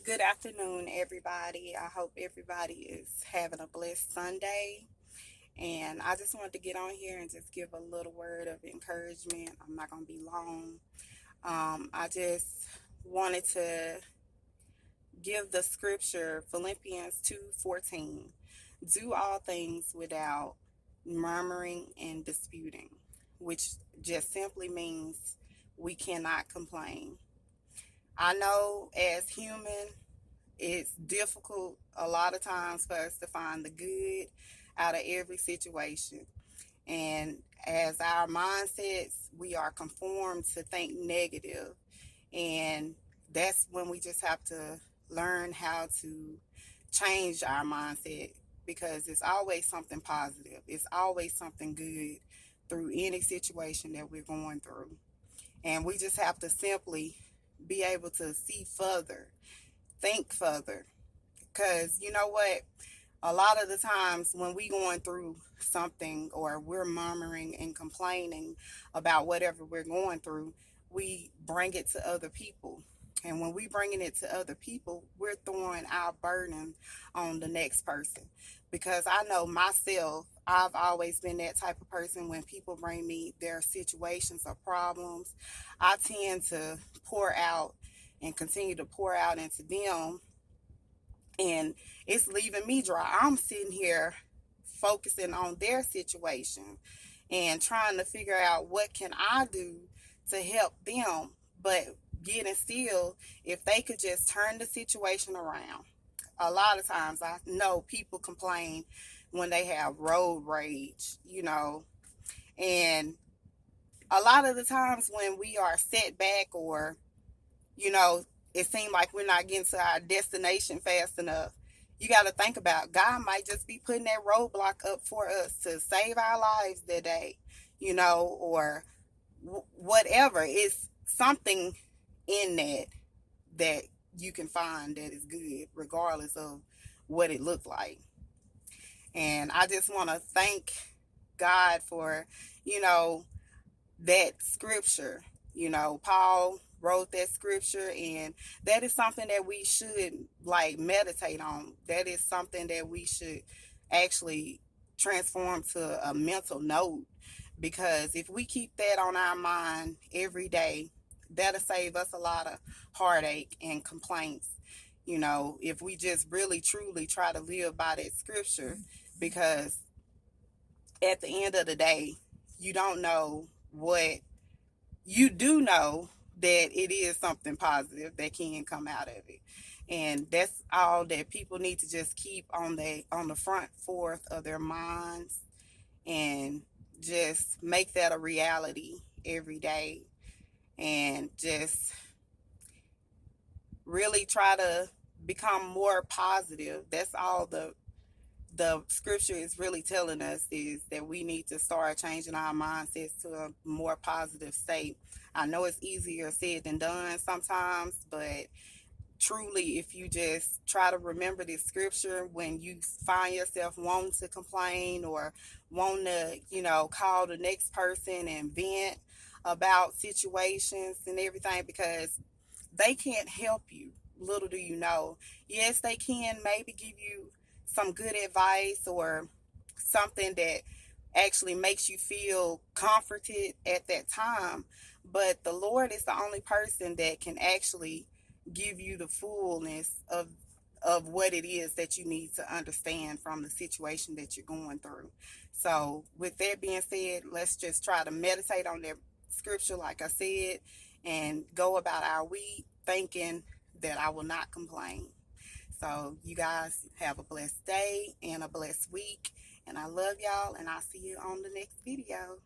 Good afternoon, everybody. I hope everybody is having a blessed Sunday. And I just wanted to get on here and just give a little word of encouragement. I'm not going to be long. I just wanted to give the scripture, Philippians 2:14. Do all things without murmuring and disputing, which just simply means we cannot complain. I know as human, it's difficult a lot of times for us to find the good out of every situation. And as our mindsets, we are conformed to think negative. And that's when we just have to learn how to change our mindset because it's always something positive. It's always something good through any situation that we're going through. And we just have to simply be able to see further, think further, because you know what? A lot of the times when we going through something or we're murmuring and complaining about whatever we're going through, we bring it to other people. And when we bringing it to other people, we're throwing our burden on the next person. Because I know myself, I've always been that type of person when people bring me their situations or problems, I tend to pour out and continue to pour out into them, and it's leaving me dry. I'm sitting here focusing on their situation and trying to figure out what can I do to help them. But getting still, if they could just turn the situation around. A lot of times I know people complain when they have road rage, and a lot of the times when we are set back or you know, it seems like we're not getting to our destination fast enough. You got to think about God might just be putting that roadblock up for us to save our lives that day, or whatever. It's something in that you can find that is good, regardless of what it looked like. And I just want to thank God for, you know, that scripture. Paul wrote that scripture, and that is something that we should like meditate on. That is something that we should actually transform to a mental note, because if we keep that on our mind every day, that'll save us a lot of heartache and complaints. If we just really truly try to live by that scripture, because at the end of the day, you don't know what you do know, that it is something positive that can come out of it. And that's all that people need to just keep on the front fourth of their minds, and just make that a reality every day, and just really try to become more positive. That's all the scripture is really telling us, is that we need to start changing our mindsets to a more positive state. I know it's easier said than done sometimes, but truly, if you just try to remember this scripture when you find yourself wanting to complain or wanting to, call the next person and vent about situations and everything, because they can't help you. Little do you know. Yes, they can maybe give you some good advice or something that actually makes you feel comforted at that time. But the Lord is the only person that can actually give you the fullness of what it is that you need to understand from the situation that you're going through. So with that being said, let's just try to meditate on that scripture, like I said, and go about our week thinking that I will not complain. So you guys have a blessed day and a blessed week. And I love y'all, and I'll see you on the next video.